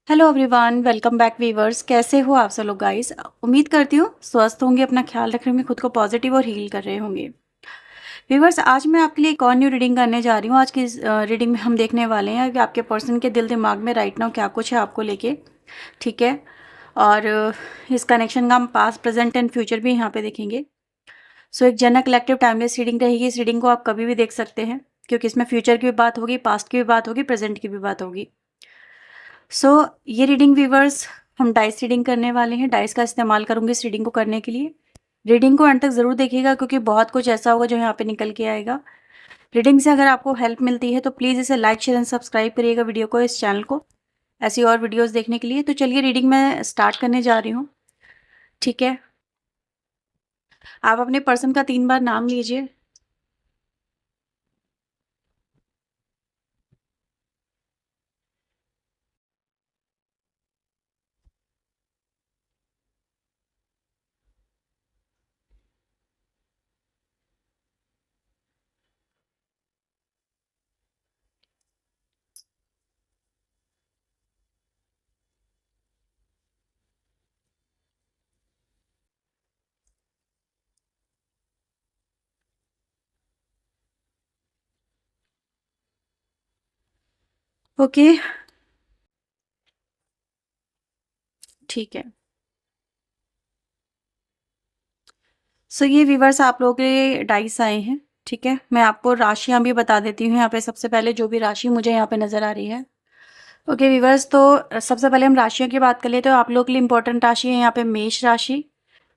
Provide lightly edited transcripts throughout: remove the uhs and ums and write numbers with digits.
Hello everyone, welcome back viewers. कैसे हो आप सब लोग गाइस? उम्मीद करती हूँ स्वस्थ होंगे, अपना ख्याल रख रहे होंगे, खुद को पॉजिटिव और हील कर रहे होंगे। वीवर्स, आज मैं आपके लिए एक और न्यू रीडिंग करने जा रही हूँ। आज की इस रीडिंग में हम देखने वाले हैं कि आपके पर्सन के दिल दिमाग में राइट नाउ क्या कुछ है आपको लेके। ठीक है। और इस कनेक्शन का हम पास्ट, प्रेजेंट एंड फ्यूचर भी यहाँ पे देखेंगे। सो एक जनरल कलेक्टिव टाइमलेस रीडिंग रहेगी। इस रीडिंग को आप कभी भी देख सकते हैं, क्योंकि इसमें फ्यूचर की भी बात होगी, पास्ट की भी बात होगी, प्रेजेंट की भी बात होगी। सो ये रीडिंग व्यूवर्स, हम डाइस रीडिंग करने वाले हैं। डाइस का इस्तेमाल करूंगी इस रीडिंग को करने के लिए। रीडिंग को अंत तक ज़रूर देखिएगा, क्योंकि बहुत कुछ ऐसा होगा जो यहाँ पे निकल के आएगा। रीडिंग से अगर आपको हेल्प मिलती है तो प्लीज़ इसे लाइक, शेयर एंड सब्सक्राइब करिएगा वीडियो को, इस चैनल को, ऐसी और वीडियोज़ देखने के लिए। तो चलिए रीडिंग मैं स्टार्ट करने जा रही हूँ। ठीक है। आप अपने पर्सन का 3 बार नाम लीजिए। ओके, ठीक है। सो ये व्यूवर्स, आप लोगों के डाइस आए हैं। ठीक है, मैं आपको राशियाँ भी बता देती हूँ यहाँ पे। सबसे पहले जो भी राशि मुझे यहाँ पे नज़र आ रही है। ओके व्यूवर्स, तो सबसे पहले हम राशियों की बात कर लेते हैं। तो आप लोगों के लिए इंपॉर्टेंट राशि है यहाँ पे मेष राशि,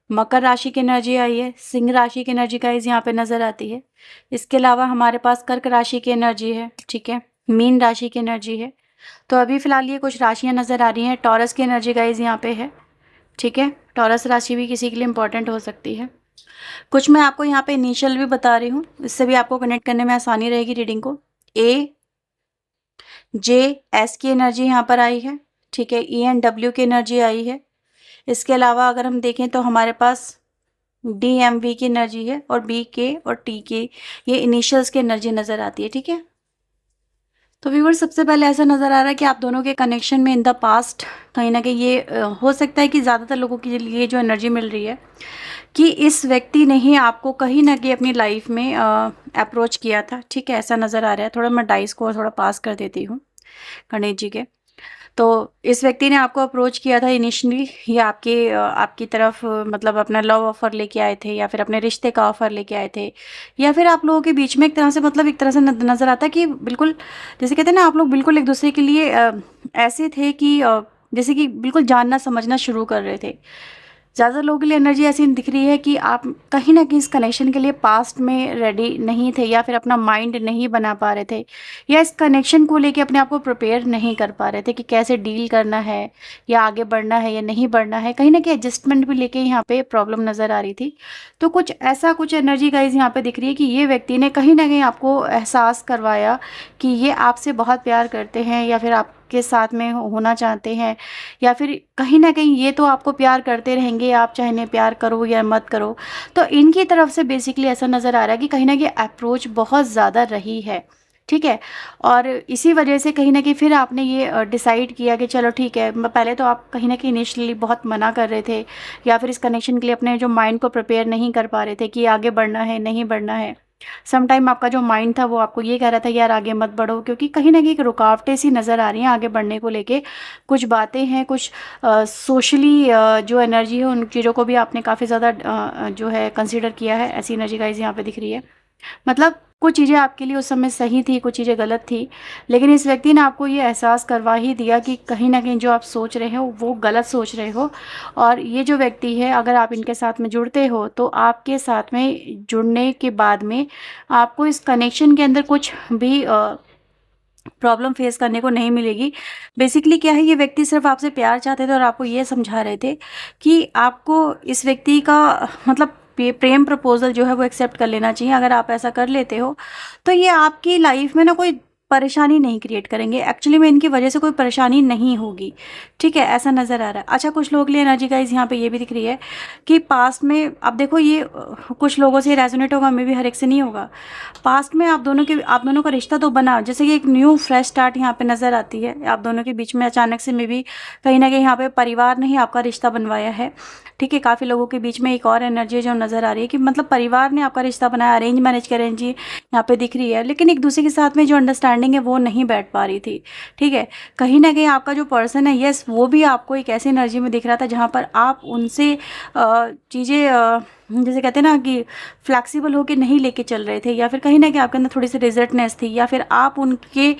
मकर राशि की एनर्जी आई है, सिंह राशि की एनर्जी गाइस यहाँ पे नज़र आती है। इसके अलावा हमारे पास कर्क राशि की एनर्जी है। ठीक है, मीन राशि की एनर्जी है। तो अभी फिलहाल ये कुछ राशियाँ नज़र आ रही हैं। टॉरस की एनर्जी गाइस यहाँ पे है। ठीक है, टॉरस राशि भी किसी के लिए इंपॉर्टेंट हो सकती है। कुछ मैं आपको यहाँ पे इनिशियल भी बता रही हूँ, इससे भी आपको कनेक्ट करने में आसानी रहेगी रीडिंग को। ए, जे, एस की एनर्जी यहाँ पर आई है। ठीक है, ई एंड डब्ल्यू की एनर्जी आई है। इसके अलावा अगर हम देखें तो हमारे पास डी एम वी की एनर्जी है, और बी के और टी के, ये इनिशियल्स की एनर्जी नज़र आती है। ठीक है, तो व्यूअर सबसे पहले ऐसा नज़र आ रहा है कि आप दोनों के कनेक्शन में इन द पास्ट कहीं ना कहीं ये हो सकता है कि ज़्यादातर लोगों के लिए जो एनर्जी मिल रही है कि इस व्यक्ति ने ही आपको कहीं ना कहीं अपनी लाइफ में अप्रोच किया था। ठीक है, ऐसा नज़र आ रहा है। थोड़ा मैं डाइस को थोड़ा पास कर देती हूँ गणेश जी के। तो इस व्यक्ति ने आपको अप्रोच किया था इनिशियली, या आपकी तरफ मतलब अपना लव ऑफर लेके आए थे, या फिर अपने रिश्ते का ऑफर लेके आए थे, या फिर आप लोगों के बीच में एक तरह से मतलब एक तरह से नज़र आता है कि बिल्कुल जैसे कहते हैं ना, आप लोग बिल्कुल एक दूसरे के लिए ऐसे थे कि जैसे कि बिल्कुल जानना समझना शुरू कर रहे थे। ज़्यादातर लोगों के लिए एनर्जी ऐसी दिख रही है कि आप कहीं ना कहीं इस कनेक्शन के लिए पास्ट में रेडी नहीं थे, या फिर अपना माइंड नहीं बना पा रहे थे, या इस कनेक्शन को लेके अपने आप को प्रिपेयर नहीं कर पा रहे थे कि कैसे डील करना है, या आगे बढ़ना है या नहीं बढ़ना है। कहीं ना कहीं एडजस्टमेंट भी लेके यहाँ पे प्रॉब्लम नज़र आ रही थी। तो कुछ एनर्जी गाइज यहाँ पे दिख रही है कि ये व्यक्ति ने कहीं ना कहीं आपको एहसास करवाया कि ये आपसे बहुत प्यार करते हैं, या फिर आपके साथ में होना चाहते हैं, या फिर कहीं न कहीं ये तो आपको प्यार करते रहेंगे, आप चाहे इन्हें प्यार करो या मत करो। तो इनकी तरफ से बेसिकली ऐसा नज़र आ रहा है कि कहीं न कहीं अप्रोच बहुत ज़्यादा रही है। ठीक है? और इसी वजह से कहीं न कहीं फिर आपने ये डिसाइड किया कि चलो ठीक है। पहले तो आप कहीं न कहीं इनिशियली बहुत मना कर रहे थे, या फिर इस कनेक्शन के लिए अपने जो माइंड को प्रिपेयर नहीं कर पा रहे थे कि आगे बढ़ना है, नहीं बढ़ना है। सम टाइम आपका जो माइंड था वो आपको ये कह रहा था यार आगे मत बढ़ो, क्योंकि कहीं न कहीं एक रुकावटें सी नज़र आ रही हैं आगे बढ़ने को लेके। कुछ बातें हैं, कुछ सोशली जो एनर्जी है उन चीज़ों को भी आपने काफ़ी ज़्यादा जो है कंसीडर किया है। ऐसी एनर्जी गाइस यहाँ पे दिख रही है। मतलब कुछ चीज़ें आपके लिए उस समय सही थी, कुछ चीज़ें गलत थी, लेकिन इस व्यक्ति ने आपको ये एहसास करवा ही दिया कि कहीं न कहीं जो आप सोच रहे हो वो गलत सोच रहे हो। और ये जो व्यक्ति है, अगर आप इनके साथ में जुड़ते हो तो आपके साथ में जुड़ने के बाद में आपको इस कनेक्शन के अंदर कुछ भी प्रॉब्लम फेस करने को नहीं मिलेगी। बेसिकली क्या है, ये व्यक्ति सिर्फ आपसे प्यार चाहते थे और आपको ये समझा रहे थे कि आपको इस व्यक्ति का मतलब प्रेम प्रपोजल जो है वो एक्सेप्ट कर लेना चाहिए। अगर आप ऐसा कर लेते हो तो ये आपकी लाइफ में ना कोई परेशानी नहीं क्रिएट करेंगे। एक्चुअली में इनकी वजह से कोई परेशानी नहीं होगी, ठीक है, ऐसा नज़र आ रहा है। अच्छा, कुछ लोगों के लिए एनर्जी गाइस यहाँ पे ये भी दिख रही है कि पास्ट में, अब देखो ये कुछ लोगों से रेजोनेट होगा, मे बी हर एक से नहीं होगा। पास्ट में आप दोनों का रिश्ता तो बना, जैसे कि एक न्यू फ्रेश स्टार्ट यहाँ पे नज़र आती है आप दोनों के बीच में। अचानक से मे बी कहीं ना कहीं यहाँ पे परिवार ने ही आपका रिश्ता बनवाया है, ठीक है। काफ़ी लोगों के बीच में एक और एनर्जी है जो नज़र आ रही है कि मतलब परिवार ने आपका रिश्ता बनाया, अरेंज मैरिज का अरेंज यहाँ पे दिख रही है, लेकिन एक दूसरे के साथ में जो अंडरस्टैंडिंग है वो नहीं बैठ पा रही थी, ठीक है। कहीं ना कहीं आपका जो पर्सन है, यस, वो भी आपको एक ऐसी एनर्जी में दिख रहा था जहाँ पर आप उनसे चीज़ें जैसे कहते हैं ना कि फ्लैक्सिबल होके नहीं लेके चल रहे थे, या फिर कहीं ना कहीं आपके अंदर थोड़ी सी रिजर्टनेस थी, या फिर आप उनके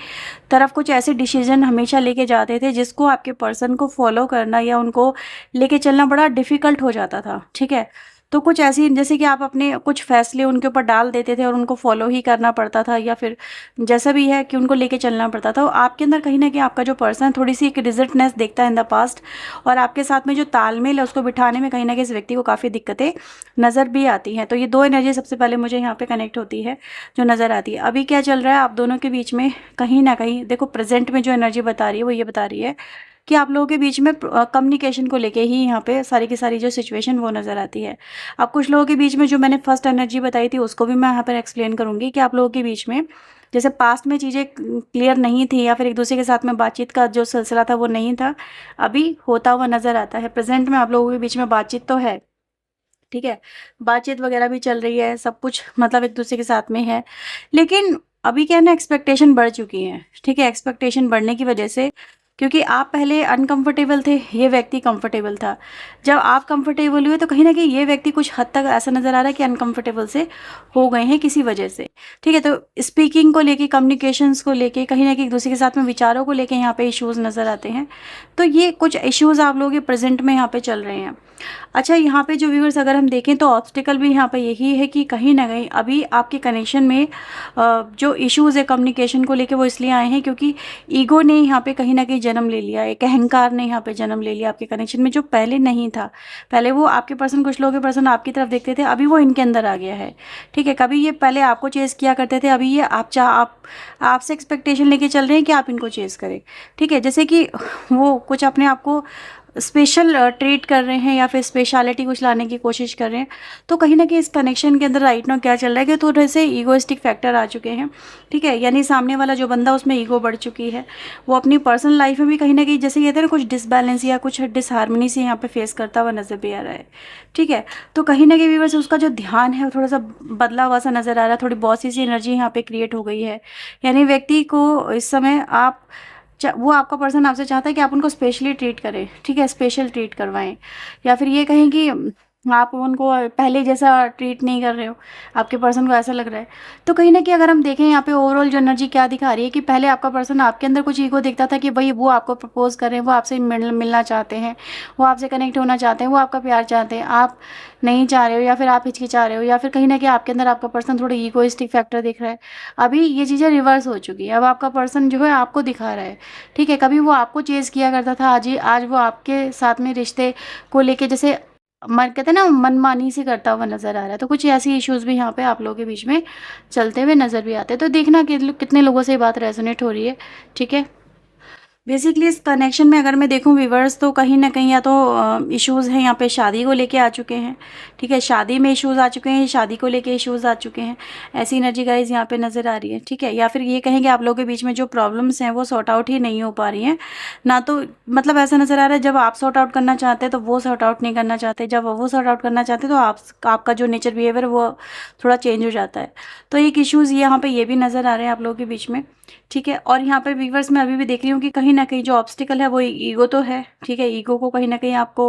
तरफ कुछ ऐसे डिसीजन हमेशा लेके जाते थे जिसको आपके पर्सन को फॉलो करना या उनको लेके चलना बड़ा डिफ़िकल्ट हो जाता था, ठीक है। तो कुछ ऐसी, जैसे कि आप अपने कुछ फैसले उनके ऊपर डाल देते थे और उनको फॉलो ही करना पड़ता था, या फिर जैसा भी है कि उनको लेके चलना पड़ता था। तो आपके अंदर कहीं ना कहीं आपका जो पर्सन है थोड़ी सी एक रिजल्टनेस देखता है इन द पास्ट, और आपके साथ में जो तालमेल है उसको बिठाने में कहीं ना कहीं इस व्यक्ति को काफ़ी दिक्कतें नज़र भी आती हैं। तो ये दो एनर्जी सबसे पहले मुझे यहाँ पे कनेक्ट होती है, जो नज़र आती है। अभी क्या चल रहा है आप दोनों के बीच में, कहीं ना कहीं देखो प्रेजेंट में जो एनर्जी बता रही है वो ये बता रही है कि आप लोगों के बीच में कम्युनिकेशन को लेके ही यहाँ पे सारी की सारी जो सिचुएशन वो नज़र आती है। अब कुछ लोगों के बीच में जो मैंने फर्स्ट एनर्जी बताई थी उसको भी मैं यहाँ पर एक्सप्लेन करूँगी कि आप लोगों के बीच में जैसे पास्ट में चीज़ें क्लियर नहीं थी, या फिर एक दूसरे के साथ में बातचीत का जो सिलसिला था वो नहीं था, अभी होता हुआ नज़र आता है। प्रेजेंट में आप लोगों के बीच में बातचीत तो है, ठीक है, बातचीत वगैरह भी चल रही है, सब कुछ मतलब एक दूसरे के साथ में है, लेकिन अभी क्या है ना, एक्सपेक्टेशन बढ़ चुकी है, ठीक है। एक्सपेक्टेशन बढ़ने की वजह से, क्योंकि आप पहले अनकंफर्टेबल थे, ये व्यक्ति कंफर्टेबल था। जब आप कंफर्टेबल हुए तो कहीं ना कहीं ये व्यक्ति कुछ हद तक ऐसा नज़र आ रहा है कि अनकंफर्टेबल से हो गए हैं किसी वजह से, ठीक है। तो स्पीकिंग को लेके, कम्युनिकेशंस को लेके, कहीं ना कहीं एक दूसरे के साथ में विचारों को लेके यहाँ पे इश्यूज़ नज़र आते हैं। तो ये कुछ इश्यूज़ आप लोगों के प्रेजेंट में यहाँ पे चल रहे हैं। अच्छा, यहाँ पे जो व्यूअर्स अगर हम देखें तो ऑब्स्टिकल भी यहाँ पे यही है कि कहीं ना कहीं अभी आपके कनेक्शन में जो इश्यूज़ है कम्युनिकेशन को लेके वो इसलिए आए हैं क्योंकि ईगो ने यहाँ पे कहीं ना कहीं जन्म ले लिया, एक अहंकार ने यहाँ पे जन्म ले लिया आपके कनेक्शन में, जो पहले नहीं था। पहले वो आपके पर्सन, कुछ लोग के पर्सन आपकी तरफ देखते थे, अभी वो इनके अंदर आ गया है, ठीक है। कभी ये पहले आपको चेज़ किया करते थे, अभी ये आपसे एक्सपेक्टेशन लेके चल रहे हैं कि आप इनको चेज़ करें, ठीक है। जैसे कि वो कुछ अपने आप को स्पेशल ट्रीट कर रहे हैं या फिर स्पेशलिटी कुछ लाने की कोशिश कर रहे हैं। तो कहीं ना कहीं इस कनेक्शन के अंदर राइट नाउ क्या चल रहा है कि थोड़े से ईगोइस्टिक फैक्टर आ चुके हैं, ठीक है। यानी सामने वाला जो बंदा, उसमें ईगो बढ़ चुकी है, वो अपनी पर्सनल लाइफ में भी कहीं ना कहीं जैसे कहते हैं ना कुछ डिसबैलेंस या कुछ डिसहार्मनी से यहाँ पे फेस करता हुआ नजर भी आ रहा है, ठीक है। तो कहीं ना कहीं व्यूअर्स उसका जो ध्यान है वो थोड़ा सा बदला हुआ सा नजर आ रहा है, थोड़ी बॉसी सी एनर्जी यहाँ पे क्रिएट हो गई है। यानी व्यक्ति को इस समय वो आपका पर्सन आपसे चाहता है कि आप उनको स्पेशली ट्रीट करें, ठीक है, स्पेशल ट्रीट करवाएं, या फिर ये कहें कि आप उनको पहले जैसा ट्रीट नहीं कर रहे हो, आपके पर्सन को ऐसा लग रहा है। तो कहीं ना कहीं अगर हम देखें यहाँ पे ओवरऑल जो एनर्जी क्या दिखा रही है कि पहले आपका पर्सन आपके अंदर कुछ ईगो दिखता था कि भाई वो आपको प्रपोज कर रहे हैं, वो आपसे मिलना चाहते हैं, वो आपसे कनेक्ट होना चाहते हैं, वो आपका प्यार चाहते हैं, आप नहीं चाह रहे हो, या फिर आप हिचकिचा रहे हो, या फिर कहीं ना कहीं आपके अंदर आपका पर्सन थोड़ा ईगोइस्टिक फैक्टर दिख रहा है। अभी ये चीज़ें रिवर्स हो चुकी है, अब आपका पर्सन जो है आपको दिखा रहा है, ठीक है। कभी वो आपको चेज़ किया करता था, आज वो आपके साथ में रिश्ते को लेके जैसे मन कहते हैं ना मनमानी से करता हुआ नजर आ रहा है। तो कुछ ऐसी इश्यूज भी यहाँ पे आप लोगों के बीच में चलते हुए नजर भी आते हैं। तो देखना कि कितने लोगों से ये बात रेजोनेट हो रही है, ठीक है। बेसिकली इस कनेक्शन में अगर मैं देखूं व्यूवर्स, तो कहीं ना कहीं या तो इश्यूज़ हैं यहाँ पे शादी को लेके आ चुके हैं, ठीक है, शादी में इश्यूज़ आ चुके हैं, शादी को लेके इश्यूज़ आ चुके हैं, ऐसी एनर्जी गाइज यहाँ पे नज़र आ रही है, ठीक है। या फिर ये कहेंगे आप लोगों के बीच में जो प्रॉब्लम्स हैं वो सॉर्ट आउट ही नहीं हो पा रही हैं, ना तो मतलब ऐसा नज़र आ रहा है जब आप सॉर्ट आउट करना चाहते हैं तो वो सॉर्ट आउट नहीं करना चाहते, जब वो सॉर्ट आउट करना चाहते हैं तो आपका जो नेचर बिहेवियर वो थोड़ा चेंज हो जाता है। तो एक इश्यूज़ यहाँ पे ये भी नज़र आ रहे हैं आप लोगों के बीच में, ठीक है। और यहाँ पे व्यूवर्स मैं अभी भी देख रही हूँ कि कहीं ना कहीं जो ऑब्स्टिकल है वो ईगो तो है, ठीक है। ईगो को कहीं ना कहीं आपको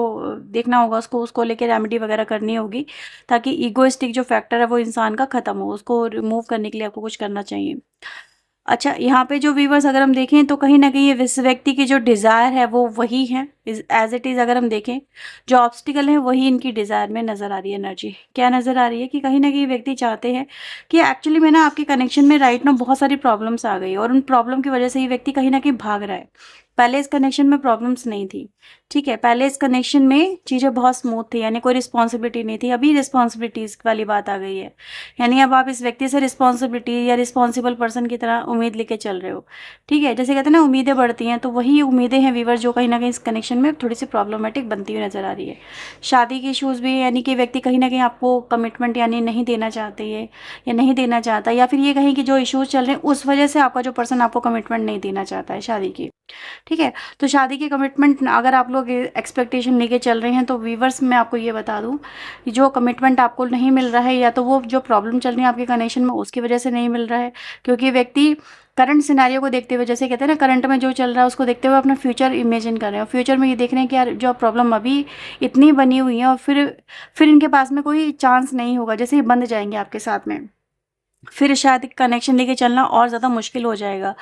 देखना होगा, उसको लेकर रेमेडी वगैरह करनी होगी ताकि ईगोइस्टिक जो फैक्टर है वो इंसान का खत्म हो, उसको रिमूव करने के लिए आपको कुछ करना चाहिए। अच्छा, यहाँ पे जो व्यूवर्स अगर हम देखें तो कहीं ना कहीं इस व्यक्ति की जो डिज़ायर है वो वही है, एज इट इज़ अगर हम देखें, जो ऑब्स्टिकल है वही इनकी डिज़ायर में नज़र आ रही है एनर्जी। क्या नज़र आ रही है कि कहीं न कहीं व्यक्ति चाहते हैं कि एक्चुअली में ना आपके कनेक्शन में राइट नाउ बहुत सारी प्रॉब्लम्स आ गई और उन प्रॉब्लम की वजह से ये व्यक्ति कहीं न कहीं भाग रहा है। पहले इस कनेक्शन में प्रॉब्लम्स नहीं थी, ठीक है? पहले इस कनेक्शन में चीज़ें बहुत स्मूथ थी, यानी कोई रिस्पॉन्सिबिलिटी नहीं थी। अभी रिस्पॉन्सिबिलिटीज़ वाली बात आ गई है, यानी अब आप इस व्यक्ति से रिस्पॉन्सिबिलिटी या रिस्पॉन्सिबल पर्सन की तरह उम्मीद लेके चल रहे हो, ठीक है? जैसे कहते हैं ना उम्मीदें बढ़ती हैं, तो वही उम्मीदें हैं व्यूअर्स जो कहीं न कहीं इस कनेक्शन में थोड़ी-सी प्रॉब्लमैटिक बनती हुई नज़र आ रही है। शादी के इश्यूज़ भी, यानी कि व्यक्ति कहीं न कहीं आपको कमिटमेंट यानी नहीं देना चाहते है या नहीं देना चाहता, या फिर ये कहें कि जो इश्यूज़ चल रहे हैं उस वजह से आपका जो पर्सन आपको कमिटमेंट नहीं देना चाहता है शादी की, ठीक है? तो शादी की कमिटमेंट अगर आप लोग एक्सपेक्टेशन लेके चल रहे हैं तो व्यूअर्स मैं आपको ये बता दूँ कि जो कमिटमेंट आपको नहीं मिल रहा है, या तो वो जो प्रॉब्लम चल रही है आपके कनेक्शन में उसकी वजह से नहीं मिल रहा है, क्योंकि व्यक्ति करंट सिनेरियो को देखते हुए, जैसे कहते हैं ना करंट में जो चल रहा है उसको देखते हुए अपना फ्यूचर इमेजिन कर रहे हैं, और फ्यूचर में ये देख रहे हैं कि यार जो प्रॉब्लम अभी इतनी बनी हुई है और फिर इनके पास में कोई चांस नहीं होगा, जैसे ये बंध जाएंगे आपके साथ में, फिर शायद कनेक्शन लेके चलना और ज़्यादा मुश्किल हो जाएगा,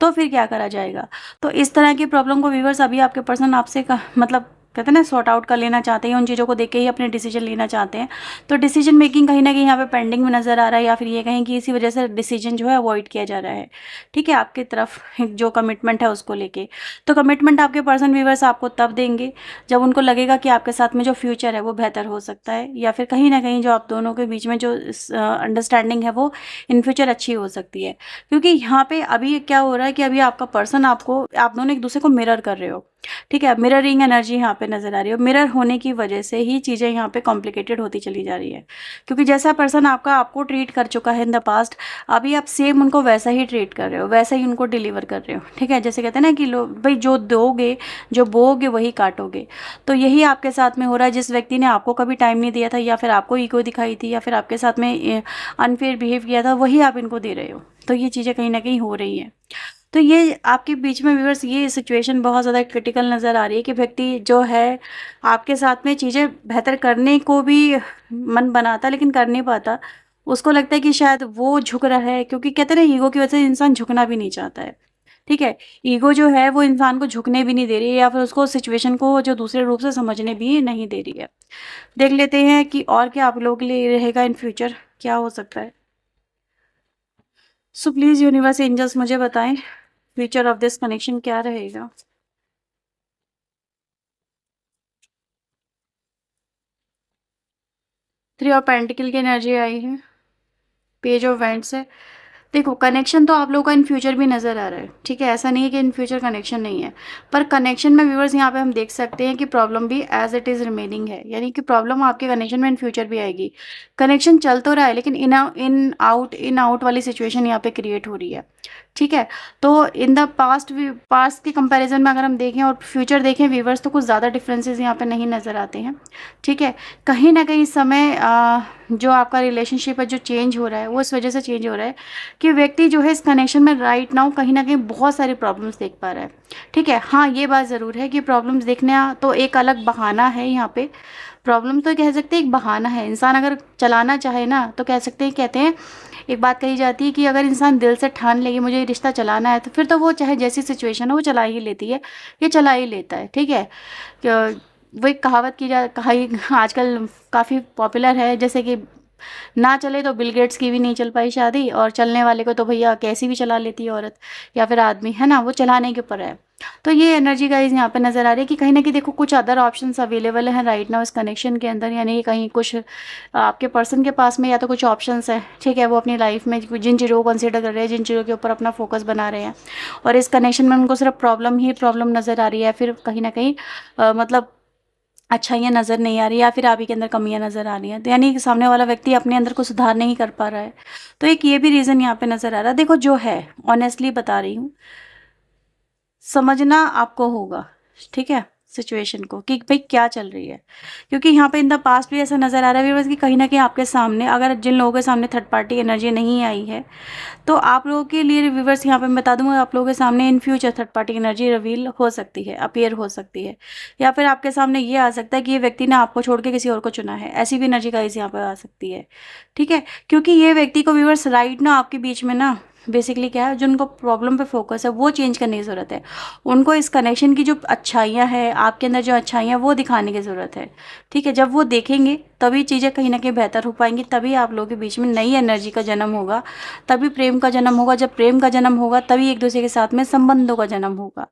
तो फिर क्या करा जाएगा? तो इस तरह की प्रॉब्लम को व्यूअर्स अभी आपके पर्सन आपसे मतलब कहते हैं ना सॉर्ट आउट कर लेना चाहते हैं, उन चीज़ों को देख के ही अपने डिसीजन लेना चाहते हैं। तो डिसीजन मेकिंग कहीं न कहीं यहाँ पे पेंडिंग में नज़र आ रहा है, या फिर ये कहें कि इसी वजह से डिसीजन जो है अवॉइड किया जा रहा है, ठीक है? आपकी तरफ जो कमिटमेंट है उसको लेके। तो कमिटमेंट आपके पर्सन व्यूअर्स आपको तब देंगे जब उनको लगेगा कि आपके साथ में जो फ्यूचर है वो बेहतर हो सकता है, या फिर कहीं न कहीं जो आप दोनों के बीच में जो अंडरस्टैंडिंग है वो इन फ्यूचर अच्छी हो सकती है। क्योंकि यहाँ पे अभी क्या हो रहा है कि अभी आपका पर्सन आपको, आप दोनों एक दूसरे को मिरर कर रहे हो, ठीक है? मिररिंग एनर्जी यहाँ पे नज़र आ रही है। मिरर होने की वजह से ही चीज़ें यहाँ पे कॉम्प्लिकेटेड होती चली जा रही है, क्योंकि जैसा पर्सन आपको ट्रीट कर चुका है इन द पास्ट, अभी आप सेम उनको वैसा ही ट्रीट कर रहे हो, वैसा ही उनको डिलीवर कर रहे हो, ठीक है? जैसे कहते हैं ना कि लोग भाई जो दोगे, जो बोओगे वही काटोगे। तो यही आपके साथ में हो रहा है। जिस व्यक्ति ने आपको कभी टाइम नहीं दिया था, या फिर आपको ईगो दिखाई थी, या फिर आपके साथ में अनफेयर बिहेव किया था, वही आप इनको दे रहे हो। तो ये चीज़ें कहीं न कहीं हो रही हैं। तो ये आपके बीच में व्यूअर्स ये सिचुएशन बहुत ज़्यादा क्रिटिकल नज़र आ रही है कि व्यक्ति जो है आपके साथ में चीज़ें बेहतर करने को भी मन बनाता, लेकिन कर नहीं पाता। उसको लगता है कि शायद वो झुक रहा है, क्योंकि कहते हैं ना ईगो की वजह से इंसान झुकना भी नहीं चाहता है, ठीक है? ईगो जो है वो इंसान को झुकने भी नहीं दे रही है, या फिर उसको सिचुएशन को जो दूसरे रूप से समझने भी नहीं दे रही है। देख लेते हैं कि और क्या आप लोगों के लिए रहेगा इन फ्यूचर, क्या हो सकता है? सो प्लीज़ यूनिवर्स एंजल्स मुझे बताएं फ्यूचर ऑफ दिस कनेक्शन क्या रहेगा? 3 ऑफ पेंटिकल की एनर्जी आई है, पेज ऑफ वैंड्स है। देखो कनेक्शन तो आप लोगों का इन फ्यूचर भी नज़र आ रहा है, ठीक है? ऐसा नहीं है कि इन फ्यूचर कनेक्शन नहीं है, पर कनेक्शन में व्यूअर्स यहाँ पे हम देख सकते हैं कि प्रॉब्लम भी एज इट इज़ रिमेनिंग है, यानी कि प्रॉब्लम आपके कनेक्शन में इन फ्यूचर भी आएगी। कनेक्शन चल तो रहा है, लेकिन इन आउट वाली सिचुएशन यहाँ पे क्रिएट हो रही है, ठीक है? तो इन द पास्ट के कंपैरिजन में अगर हम देखें और फ्यूचर देखें व्यूअर्स, तो कुछ ज़्यादा डिफरेंसेस यहाँ पे नहीं नज़र आते हैं, ठीक है? कहीं ना कहीं इस समय जो आपका रिलेशनशिप है जो चेंज हो रहा है, वो इस वजह से चेंज हो रहा है कि व्यक्ति जो है इस कनेक्शन में राइट नाउ कहीं ना कहीं बहुत सारी प्रॉब्लम्स देख पा रहा है, ठीक है? हाँ, ये बात ज़रूर है कि प्रॉब्लम्स देखना तो एक अलग बहाना है यहाँ पे। प्रॉब्लम तो कह सकते हैं एक बहाना है, इंसान अगर चलाना चाहे ना तो कह सकते हैं, कहते हैं एक बात कही जाती है कि अगर इंसान दिल से ठान ले कि मुझे ये रिश्ता चलाना है, तो फिर तो वो चाहे जैसी सिचुएशन हो वो चला ही लेती है, ये चला ही लेता है, ठीक है? वो एक कहावत कहाई आजकल काफ़ी पॉपुलर है, जैसे कि ना चले तो बिल गेट्स की भी नहीं चल पाई शादी, और चलने वाले को तो भैया कैसी भी चला लेती है औरत या फिर आदमी, है ना? वो चलाने के ऊपर है। तो ये एनर्जी गाइस यहाँ पे नज़र आ रही है कि कहीं ना कहीं देखो कुछ अदर ऑप्शंस अवेलेबल हैं राइट नाउ इस कनेक्शन के अंदर, यानी कि कहीं कुछ आपके पर्सन के पास में या तो कुछ ऑप्शंस हैं, ठीक है? वो अपनी लाइफ में जिन चीज़ों को कंसिडर कर रहे हैं, जिन चीज़ों के ऊपर अपना फोकस बना रहे हैं, और इस कनेक्शन में उनको सिर्फ प्रॉब्लम ही प्रॉब्लम नज़र आ रही है, फिर कहीं ना कहीं मतलब अच्छाइयाँ नज़र नहीं आ रही, या फिर आप ही के अंदर कमियाँ नज़र आ रही हैं, तो यानी कि सामने वाला व्यक्ति अपने अंदर को सुधार नहीं कर पा रहा है। तो एक ये भी रीज़न यहाँ पे नज़र आ रहा है। देखो जो है ऑनेस्टली बता रही हूँ, समझना आपको होगा, ठीक है? सिचुएशन को कि भाई क्या चल रही है, क्योंकि यहाँ पे इन द पास्ट भी ऐसा नज़र आ रहा है कि कहीं ना कहीं आपके सामने, अगर जिन लोगों के सामने थर्ड पार्टी एनर्जी नहीं आई है, तो आप लोगों के लिए रिव्यूवर्स यहाँ पे मैं बता दूँगा, आप लोगों के सामने in future third party energy reveal हो सकती है, अपीयर हो सकती है, या फिर आपके सामने ये आ सकता है कि ये व्यक्ति ने आपको छोड़ के किसी और को चुना है, ऐसी भी एनर्जी गाइस यहाँ पे आ सकती है, ठीक है? क्योंकि ये व्यक्ति को व्यूवर्स राइट ना आपके बीच में ना बेसिकली क्या है, जो उनको प्रॉब्लम पे फोकस है वो चेंज करने की ज़रूरत है। उनको इस कनेक्शन की जो अच्छाइयाँ हैं, आपके अंदर जो अच्छाइयाँ वो दिखाने की ज़रूरत है, ठीक है। जब वो देखेंगे तभी चीज़ें कहीं ना कहीं बेहतर हो पाएंगी, तभी आप लोगों के बीच में नई एनर्जी का जन्म होगा, तभी प्रेम का जन्म होगा। जब प्रेम का जन्म होगा तभी एक दूसरे के साथ में संबंधों का जन्म होगा,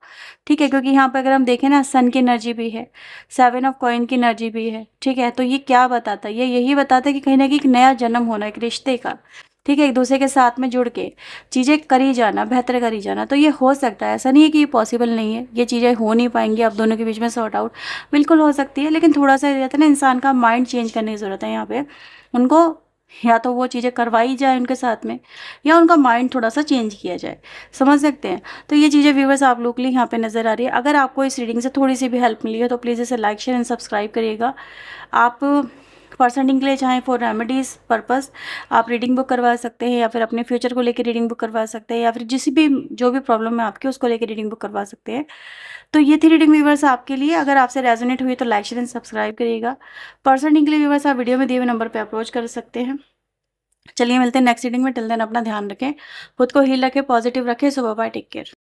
ठीक है। क्योंकि यहाँ पर अगर हम देखें ना, सन की एनर्जी भी है, 7 ऑफ कॉइन की एनर्जी भी है, ठीक है। तो ये क्या बताता है, ये यही बताता है कि कहीं ना कहीं एक नया जन्म होना, एक रिश्ते का, ठीक है। एक दूसरे के साथ में जुड़ के चीज़ें करी जाना, बेहतर करी जाना, तो ये हो सकता है। ऐसा नहीं है कि ये पॉसिबल नहीं है, ये चीज़ें हो नहीं पाएंगी आप दोनों के बीच में सॉर्ट आउट, बिल्कुल हो सकती है। लेकिन थोड़ा सा रहता है ना, इंसान का माइंड चेंज करने की ज़रूरत है यहाँ पे उनको। या तो वो चीज़ें करवाई जाए उनके साथ में, या उनका माइंड थोड़ा सा चेंज किया जाए, समझ सकते हैं। तो ये चीज़ें व्यूवर्स आप लोग के लिए यहाँ पे नज़र आ रही है। अगर आपको इस रीडिंग से थोड़ी सी भी हेल्प मिली है तो प्लीज़ इसे लाइक शेयर एंड सब्सक्राइब करिएगा। आप पर्सनिंग के लिए चाहें फॉर रेमेडीज़ पर्पस आप रीडिंग बुक करवा सकते हैं, या फिर अपने फ्यूचर को लेकर रीडिंग बुक करवा सकते हैं, या फिर जिस भी जो भी प्रॉब्लम है आपकी उसको लेकर रीडिंग बुक करवा सकते हैं। तो ये थी रीडिंग व्यूवर्स आपके लिए। अगर आपसे रेजोनेट हुई तो लाइक शेयर एंड सब्सक्राइब करिएगा। पर्सनिंग के लिए व्यूवर्स आप वीडियो में दिए हुए नंबर पर अप्रोच कर सकते हैं। चलिए मिलते हैं नेक्स्ट रीडिंग में। टिल देन अपना ध्यान रखें, खुद को हील रखें, पॉजिटिव रखें। सो बाय बाय, टेक केयर।